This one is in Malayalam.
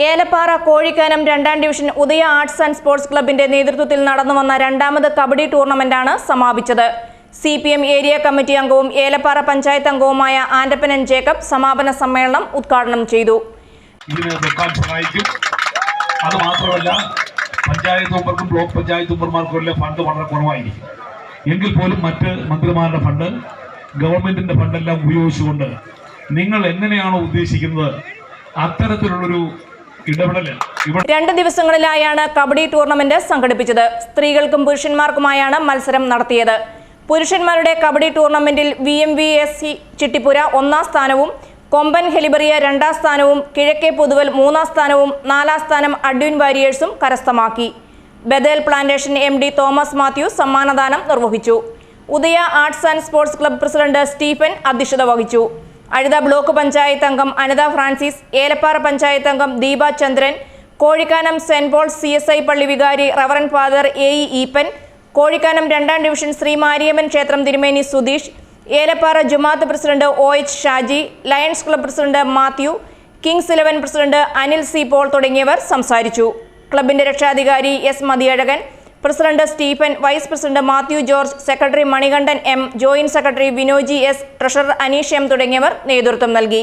ഏലപ്പാറ കോഴിക്കാനം 2ാം division Udaya arts and sports ക്ലബിന്റെ നേതൃത്വത്തിൽ നടന്നുവന്ന രണ്ടാമത് കബഡി ടൂർണമെന്റാണ് സമാപിച്ചത്. CPM ഏരിയ കമ്മിറ്റി അംഗവും ഏലപ്പാറ പഞ്ചായത്ത് അംഗവുമായ ആൻഡപ്പൻ എൻ ജേക്കബ് സമാപന സമ്മേളനം ഉദ്ഘാടനം ചെയ്തു. അതുമാത്രമല്ല, പഞ്ചായത്ത് മെമ്പർക്കും ബ്ലോക്ക് പഞ്ചായത്ത് മെമ്പർമാർക്കുള്ള ഫണ്ട് വളരെ കുറവായിരിക്കും. എങ്കിൽ പോലും മറ്റ് മന്ത്രിമാരുടെ ഫണ്ട്, ഗവൺമെന്റിന്റെ ഫണ്ടെല്ലാം ഉപയോഗിച്ചുകൊണ്ട് നിങ്ങൾ എങ്ങനെയാണോ ഉദ്ദേശിക്കുന്നത് അത്തരത്തിലുള്ളൊരു 2 ദിവസങ്ങളിലായാണ് കബഡി ടൂർണമെന്റ് സംഘടിപ്പിച്ചത്. സ്ത്രീകൾക്കും പുരുഷന്മാർക്കുമായാണ് മത്സരം നടത്തിയത്. പുരുഷന്മാരുടെ കബഡി ടൂർണമെന്റിൽ VMVSC ചിട്ടിപ്പുര 1ാം സ്ഥാനവും, കൊമ്പൻ ഹെലിബറിയ 2ാം സ്ഥാനവും, കിഴക്കേ പുതുവൽ 3ാം സ്ഥാനവും, 4ാം സ്ഥാനം അഡ്വിൻ വാരിയേഴ്സും കരസ്ഥമാക്കി. ബദേൽ പ്ലാന്റേഷൻ MD തോമസ് മാത്യു സമ്മാനദാനം നിർവഹിച്ചു. Udaya arts and sports club president Stephen അധ്യക്ഷത വഹിച്ചു. അഴുത ബ്ലോക്ക് പഞ്ചായത്ത് അംഗം അനിത ഫ്രാൻസിസ്, ഏലപ്പാറ പഞ്ചായത്ത് അംഗം Deepa Chandran, Kozhikkanam saint Paul's CSI പള്ളി വികാരി reverend father AE Eappen, Kozhikkanam 2ാം ഡിവിഷൻ ശ്രീ മാരിയമ്മൻ ക്ഷേത്രം തിരുമേനി സുധീഷ്, ഏലപ്പാറ ജുമാത്ത് president OH Shaji, Lions club president Mathew, Kings 11 president Anil C Paul തുടങ്ങിയവർ സംസാരിച്ചു. ക്ലബിന്റെ രക്ഷാധികാരി S Mathiyazhakan, president Stephen, vice president Mathew George, secretary Manikandan M, joint secretary Vinoji S, treasurer Aneesh M തുടങ്ങിയവർ നേതൃത്വം നൽകി.